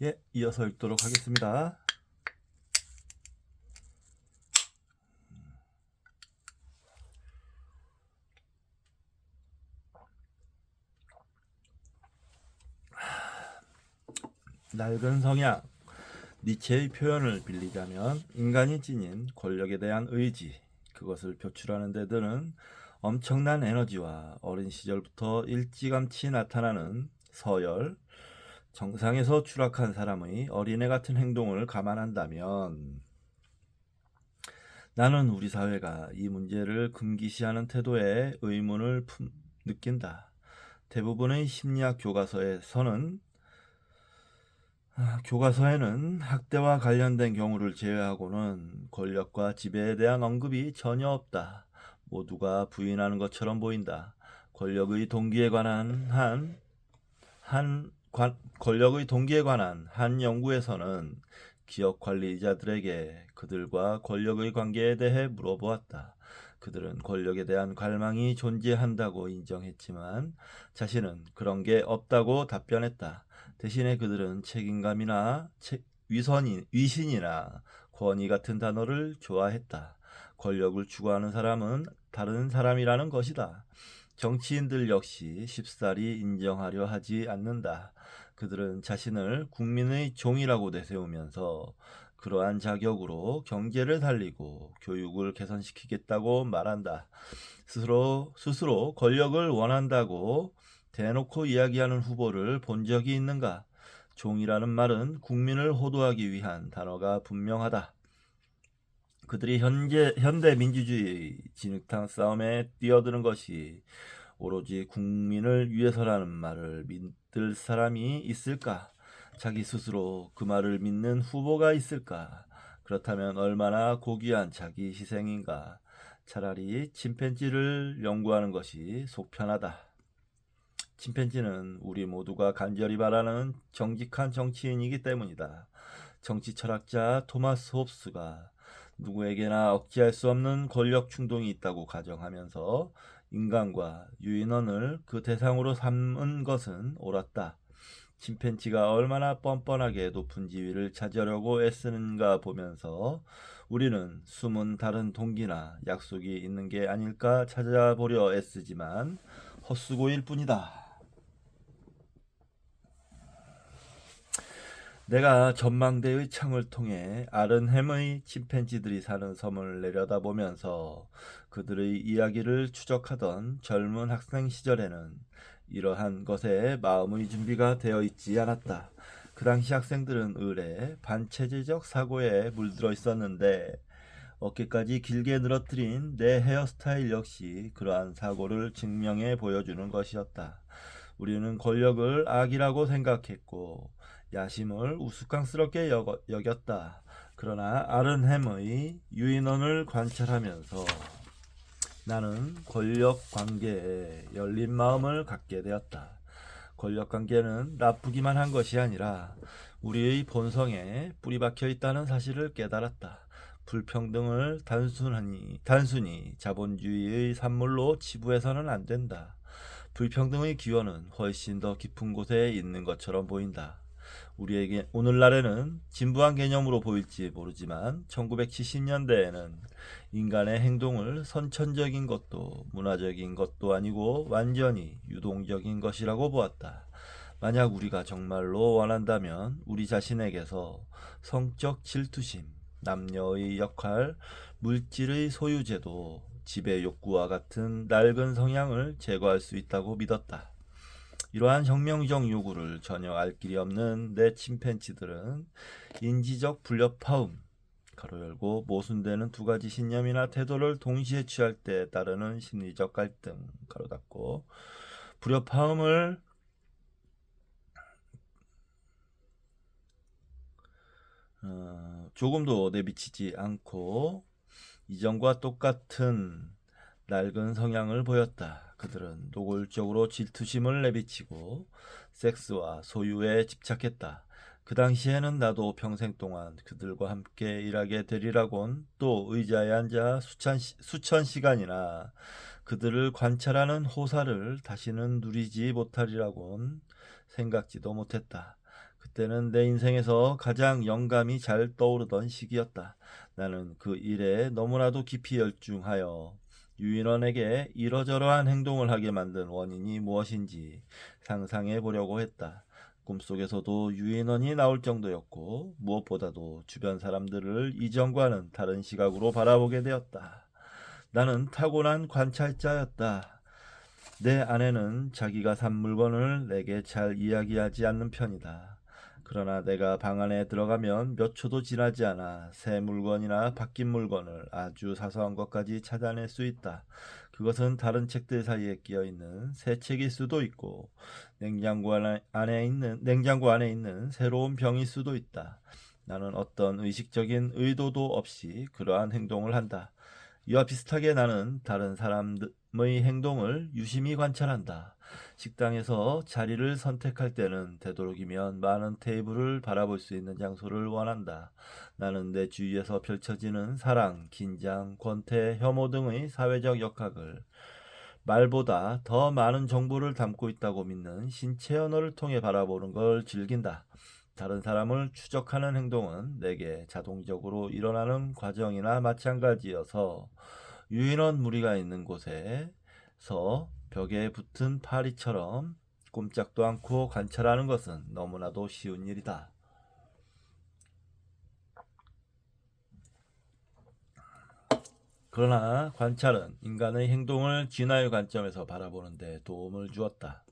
예, 이어서 읽도록 하겠습니다. 낡은 성향. 니체의 표현을 빌리자면 인간이 지닌 권력에 대한 의지, 그것을 표출하는 데들은 엄청난 에너지와 어린 시절부터 일찌감치 나타나는 서열, 정상에서 추락한 사람의 어린애 같은 행동을 감안한다면 나는 우리 사회가 이 문제를 금기시하는 태도에 의문을 느낀다. 대부분의 심리학 교과서에는 학대와 관련된 경우를 제외하고는 권력과 지배에 대한 언급이 전혀 없다. 모두가 부인하는 것처럼 보인다. 권력의 동기에 관한 한 연구에서는 기업 관리자들에게 그들과 권력의 관계에 대해 물어보았다. 그들은 권력에 대한 갈망이 존재한다고 인정했지만 자신은 그런 게 없다고 답변했다. 대신에 그들은 책임감이나 위신이나 권위 같은 단어를 좋아했다. 권력을 추구하는 사람은 다른 사람이라는 것이다. 정치인들 역시 쉽사리 인정하려 하지 않는다. 그들은 자신을 국민의 종이라고 내세우면서 그러한 자격으로 경제를 살리고 교육을 개선시키겠다고 말한다. 스스로 권력을 원한다고 대놓고 이야기하는 후보를 본 적이 있는가? 종이라는 말은 국민을 호도하기 위한 단어가 분명하다. 그들이 현대 민주주의 진흙탕 싸움에 뛰어드는 것이 오로지 국민을 위해서라는 말을 믿을 사람이 있을까? 자기 스스로 그 말을 믿는 후보가 있을까? 그렇다면 얼마나 고귀한 자기 희생인가? 차라리 침팬지를 연구하는 것이 속편하다. 침팬지는 우리 모두가 간절히 바라는 정직한 정치인이기 때문이다. 정치 철학자 토마스 홉스가 누구에게나 억제할 수 없는 권력 충동이 있다고 가정하면서 인간과 유인원을 그 대상으로 삼은 것은 옳았다. 침팬지가 얼마나 뻔뻔하게 높은 지위를 차지하려고 애쓰는가 보면서 우리는 숨은 다른 동기나 약속이 있는 게 아닐까 찾아보려 애쓰지만 헛수고일 뿐이다. 내가 전망대의 창을 통해 아른햄의 침팬지들이 사는 섬을 내려다보면서 그들의 이야기를 추적하던 젊은 학생 시절에는 이러한 것에 마음의 준비가 되어 있지 않았다. 그 당시 학생들은 을에 반체제적 사고에 물들어 있었는데 어깨까지 길게 늘어뜨린 내 헤어스타일 역시 그러한 사고를 증명해 보여주는 것이었다. 우리는 권력을 악이라고 생각했고 야심을 우스꽝스럽게 여겼다. 그러나 아른햄의 유인원을 관찰하면서 나는 권력 관계에 열린 마음을 갖게 되었다. 권력 관계는 나쁘기만 한 것이 아니라 우리의 본성에 뿌리 박혀 있다는 사실을 깨달았다. 불평등을 단순히 자본주의의 산물로 치부해서는 안 된다. 불평등의 기원은 훨씬 더 깊은 곳에 있는 것처럼 보인다. 우리에게 오늘날에는 진부한 개념으로 보일지 모르지만 1970년대에는 인간의 행동을 선천적인 것도 문화적인 것도 아니고 완전히 유동적인 것이라고 보았다. 만약 우리가 정말로 원한다면 우리 자신에게서 성적 질투심, 남녀의 역할, 물질의 소유제도, 지배 욕구와 같은 낡은 성향을 제거할 수 있다고 믿었다. 이러한 혁명적 요구를 전혀 알 길이 없는 내 침팬지들은 인지적 불협화음, 가로 열고 모순되는 두 가지 신념이나 태도를 동시에 취할 때 따르는 심리적 갈등, 가로 닫고 불협화음을 조금도 내비치지 않고 이전과 똑같은 낡은 성향을 보였다. 그들은 노골적으로 질투심을 내비치고 섹스와 소유에 집착했다. 그 당시에는 나도 평생 동안 그들과 함께 일하게 되리라곤 또 의자에 앉아 수천 시간이나 그들을 관찰하는 호사를 다시는 누리지 못하리라곤 생각지도 못했다. 그때는 내 인생에서 가장 영감이 잘 떠오르던 시기였다. 나는 그 일에 너무나도 깊이 열중하여 유인원에게 이러저러한 행동을 하게 만든 원인이 무엇인지 상상해 보려고 했다. 꿈속에서도 유인원이 나올 정도였고 무엇보다도 주변 사람들을 이전과는 다른 시각으로 바라보게 되었다. 나는 타고난 관찰자였다. 내 아내는 자기가 산 물건을 내게 잘 이야기하지 않는 편이다. 그러나 내가 방 안에 들어가면 몇 초도 지나지 않아 새 물건이나 바뀐 물건을 아주 사소한 것까지 찾아낼 수 있다. 그것은 다른 책들 사이에 끼어 있는 새 책일 수도 있고 냉장고 안에 있는 새로운 병일 수도 있다. 나는 어떤 의식적인 의도도 없이 그러한 행동을 한다. 이와 비슷하게 나는 다른 사람의 행동을 유심히 관찰한다. 식당에서 자리를 선택할 때는 되도록이면 많은 테이블을 바라볼 수 있는 장소를 원한다. 나는 내 주위에서 펼쳐지는 사랑, 긴장, 권태, 혐오 등의 사회적 역학을 말보다 더 많은 정보를 담고 있다고 믿는 신체 언어를 통해 바라보는 걸 즐긴다. 다른 사람을 추적하는 행동은 내게 자동적으로 일어나는 과정이나 마찬가지여서 유인원 무리가 있는 곳에서 벽에 붙은 파리처럼 꼼짝도 않고 관찰하는 것은 너무나도 쉬운 일이다. 그러나 관찰은 인간의 행동을 진화의 관점에서 바라보는 데 도움을 주었다.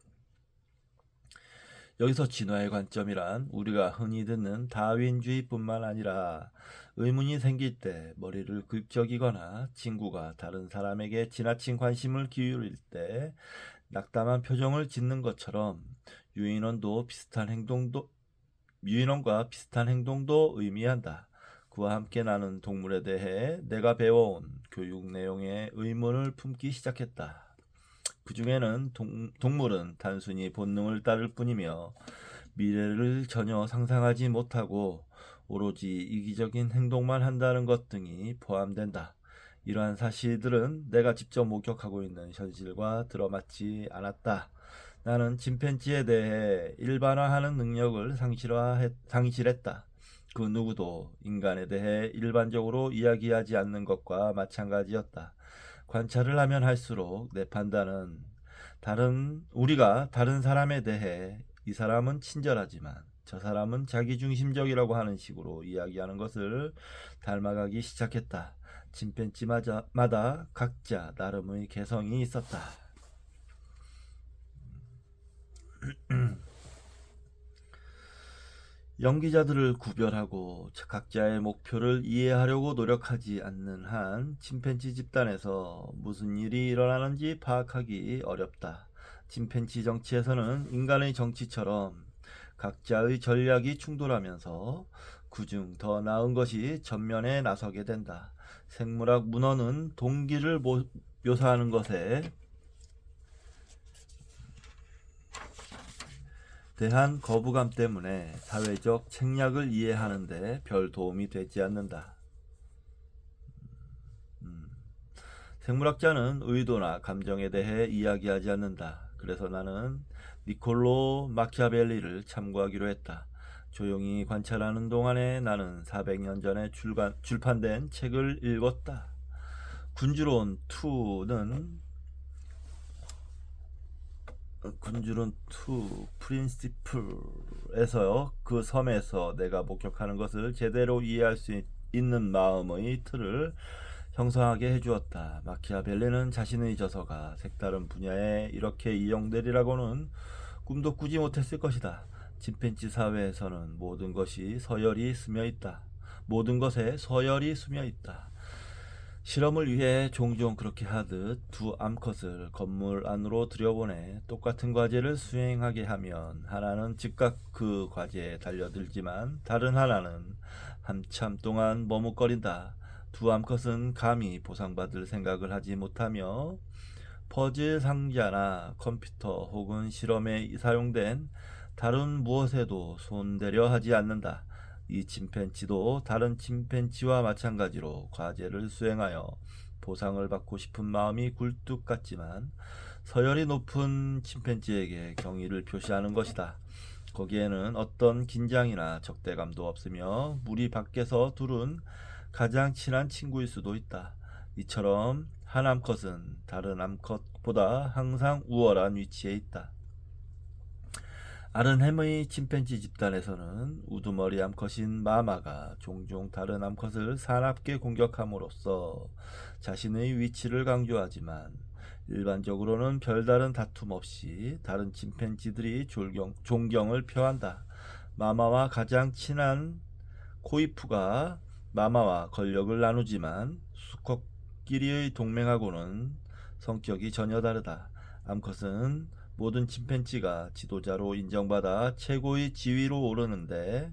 여기서 진화의 관점이란 우리가 흔히 듣는 다윈주의뿐만 아니라 의문이 생길 때 머리를 긁적이거나 친구가 다른 사람에게 지나친 관심을 기울일 때 낙담한 표정을 짓는 것처럼 유인원과 비슷한 행동도 의미한다. 그와 함께 나는 동물에 대해 내가 배워온 교육 내용에 의문을 품기 시작했다. 그 중에는 동물은 단순히 본능을 따를 뿐이며 미래를 전혀 상상하지 못하고 오로지 이기적인 행동만 한다는 것 등이 포함된다. 이러한 사실들은 내가 직접 목격하고 있는 현실과 들어맞지 않았다. 나는 침팬지에 대해 일반화하는 능력을 상실했다. 그 누구도 인간에 대해 일반적으로 이야기하지 않는 것과 마찬가지였다. 관찰을 하면 할수록 내 판단은 우리가 다른 사람에 대해 이 사람은 친절하지만 저 사람은 자기중심적이라고 하는 식으로 이야기하는 것을 닮아가기 시작했다. 침팬지마다 각자 나름의 개성이 있었다. 연기자들을 구별하고 각자의 목표를 이해하려고 노력하지 않는 한 침팬지 집단에서 무슨 일이 일어나는지 파악하기 어렵다. 침팬지 정치에서는 인간의 정치처럼 각자의 전략이 충돌하면서 그중 더 나은 것이 전면에 나서게 된다. 생물학 문헌은 동기를 묘사하는 것에 대한 거부감 때문에 사회적 책략을 이해하는데 별 도움이 되지 않는다. 생물학자는 의도나 감정에 대해 이야기하지 않는다. 그래서 나는 니콜로 마키아벨리를 참고하기로 했다. 조용히 관찰하는 동안에 나는 400년 전에 출판된 책을 읽었다. 군주론 2 프린시플에서 그 섬에서 내가 목격하는 것을 제대로 이해할 수 있는 마음의 틀을 형성하게 해주었다. 마키아벨리는 자신의 저서가 색다른 분야에 이렇게 이용되리라고는 꿈도 꾸지 못했을 것이다. 침팬지 사회에서는 모든 것에 서열이 스며 있다. 실험을 위해 종종 그렇게 하듯 두 암컷을 건물 안으로 들여보내 똑같은 과제를 수행하게 하면 하나는 즉각 그 과제에 달려들지만 다른 하나는 한참 동안 머뭇거린다. 두 암컷은 감히 보상받을 생각을 하지 못하며 퍼즐 상자나 컴퓨터 혹은 실험에 사용된 다른 무엇에도 손대려 하지 않는다. 이 침팬지도 다른 침팬지와 마찬가지로 과제를 수행하여 보상을 받고 싶은 마음이 굴뚝 같지만 서열이 높은 침팬지에게 경의를 표시하는 것이다. 거기에는 어떤 긴장이나 적대감도 없으며 무리 밖에서 둘은 가장 친한 친구일 수도 있다. 이처럼 한 암컷은 다른 암컷보다 항상 우월한 위치에 있다. 아른햄의 침팬지 집단에서는 우두머리 암컷인 마마가 종종 다른 암컷을 사납게 공격함으로써 자신의 위치를 강조하지만 일반적으로는 별다른 다툼 없이 다른 침팬지들이 존경을 표한다. 마마와 가장 친한 코이프가 마마와 권력을 나누지만 수컷끼리의 동맹하고는 성격이 전혀 다르다. 암컷은 모든 침팬지가 지도자로 인정받아 최고의 지위에 오르는데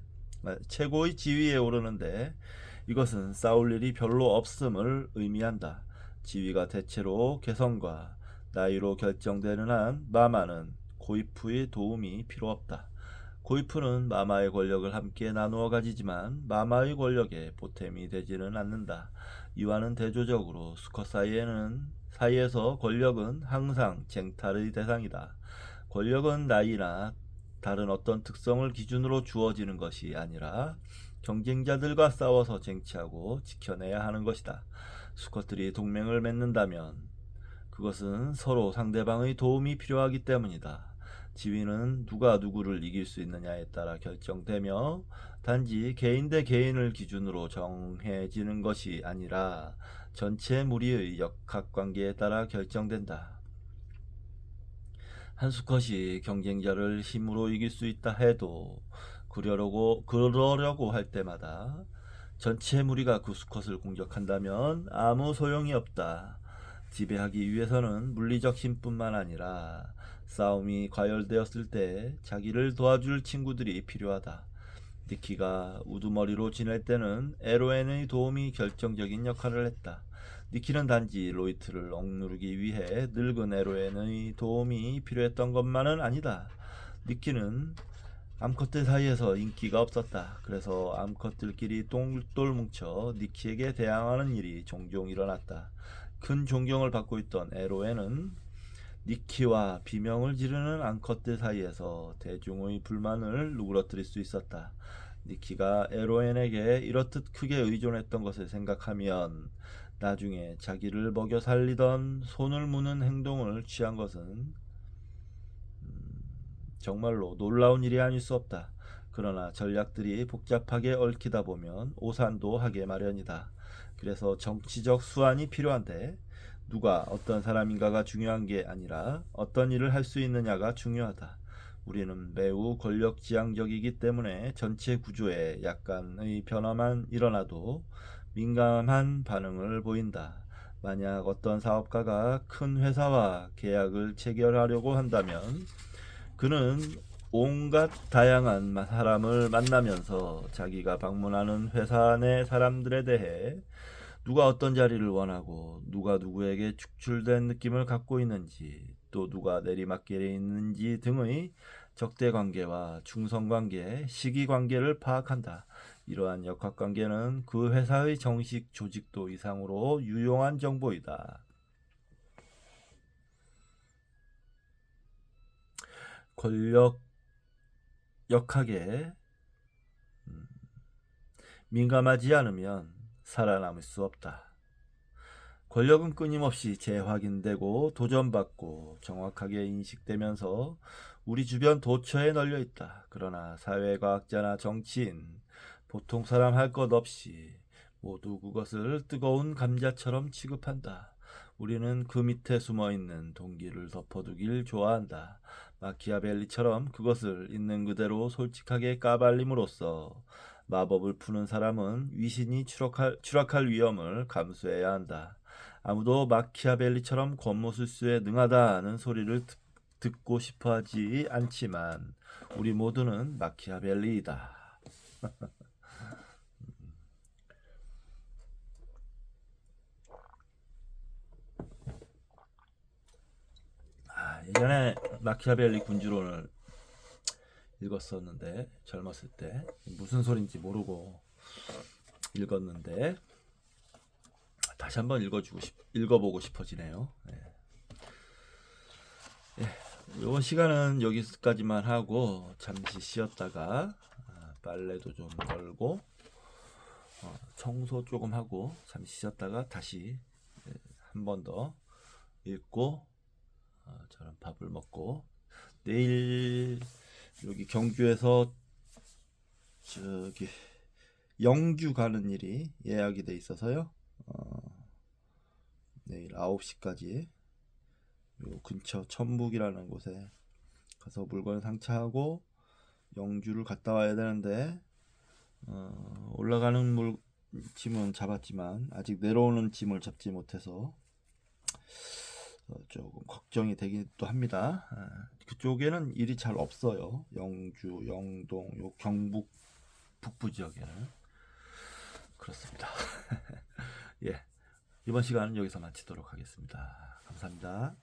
이것은 싸울 일이 별로 없음을 의미한다. 지위가 대체로 개성과 나이로 결정되는 한 마마는 고이프의 도움이 필요 없다. 고이프는 마마의 권력을 함께 나누어 가지지만 마마의 권력에 보탬이 되지는 않는다. 이와는 대조적으로 수컷 사이에서 권력은 항상 쟁탈의 대상이다. 권력은 나이나 다른 어떤 특성을 기준으로 주어지는 것이 아니라 경쟁자들과 싸워서 쟁취하고 지켜내야 하는 것이다. 수컷들이 동맹을 맺는다면 그것은 서로 상대방의 도움이 필요하기 때문이다. 지위는 누가 누구를 이길 수 있느냐에 따라 결정되며 단지 개인 대 개인을 기준으로 정해지는 것이 아니라 전체 무리의 역학관계에 따라 결정된다. 한 수컷이 경쟁자를 힘으로 이길 수 있다 해도 그러려고 할 때마다 전체 무리가 그 수컷을 공격한다면 아무 소용이 없다. 지배하기 위해서는 물리적 힘뿐만 아니라 싸움이 과열되었을 때 자기를 도와줄 친구들이 필요하다. 니키가 우두머리로 지낼 때는 에로엔의 도움이 결정적인 역할을 했다. 니키는 단지 로이트를 억누르기 위해 늙은 에로엔의 도움이 필요했던 것만은 아니다. 니키는 암컷들 사이에서 인기가 없었다. 그래서 암컷들끼리 똘똘 뭉쳐 니키에게 대항하는 일이 종종 일어났다. 큰 존경을 받고 있던 에로에는 니키와 비명을 지르는 암컷들 사이에서 대중의 불만을 누그러뜨릴 수 있었다. 니키가 에로엔에게 이렇듯 크게 의존했던 것을 생각하면 나중에 자기를 먹여 살리던 손을 무는 행동을 취한 것은 정말로 놀라운 일이 아닐 수 없다. 그러나 전략들이 복잡하게 얽히다 보면 오산도 하게 마련이다. 그래서 정치적 수완이 필요한데 누가 어떤 사람인가가 중요한 게 아니라 어떤 일을 할 수 있느냐가 중요하다. 우리는 매우 권력지향적이기 때문에 전체 구조에 약간의 변화만 일어나도 민감한 반응을 보인다. 만약 어떤 사업가가 큰 회사와 계약을 체결하려고 한다면 그는 온갖 다양한 사람을 만나면서 자기가 방문하는 회사 내 사람들에 대해 누가 어떤 자리를 원하고 누가 누구에게 축출된 느낌을 갖고 있는지 또 누가 내리막길에 있는지 등의 적대관계와 충성관계, 시기관계를 파악한다. 이러한 역학관계는 그 회사의 정식 조직도 이상으로 유용한 정보이다. 권력 역학에 민감하지 않으면 살아남을 수 없다. 권력은 끊임없이 재확인되고 도전받고 정확하게 인식되면서 우리 주변 도처에 널려 있다. 그러나 사회과학자나 정치인, 보통 사람 할 것 없이 모두 그것을 뜨거운 감자처럼 취급한다. 우리는 그 밑에 숨어있는 동기를 덮어두길 좋아한다. 마키아벨리처럼 그것을 있는 그대로 솔직하게 까발림으로써 마법을 푸는 사람은 위신이 추락할 위험을 감수해야 한다. 아무도 마키아벨리처럼 권모술수에 능하다는 소리를 듣고 싶어하지 않지만 우리 모두는 마키아벨리이다. 예전에 마키아벨리 군주론을 읽었었는데 젊었을 때 무슨 소린지 모르고 읽었는데 다시 한번 읽어보고 싶어지네요. 예. 이번 시간은 여기까지만 하고 잠시 쉬었다가 빨래도 좀 널고 청소 조금 하고 잠시 쉬었다가 다시 한 번 더 읽고 저런 밥을 먹고 내일 여기 경주에서 저기 영주 가는 일이 예약이 돼 있어서요. 내일 9시까지 요 근처 천북이라는 곳에 가서 물건 상차하고 영주를 갔다 와야 되는데 올라가는 짐은 잡았지만 아직 내려오는 짐을 잡지 못해서 조금 걱정이 되기도 합니다. 그쪽에는 일이 잘 없어요. 영주, 영동, 요 경북 북부 지역에는 그렇습니다. 예, 이번 시간은 여기서 마치도록 하겠습니다. 감사합니다.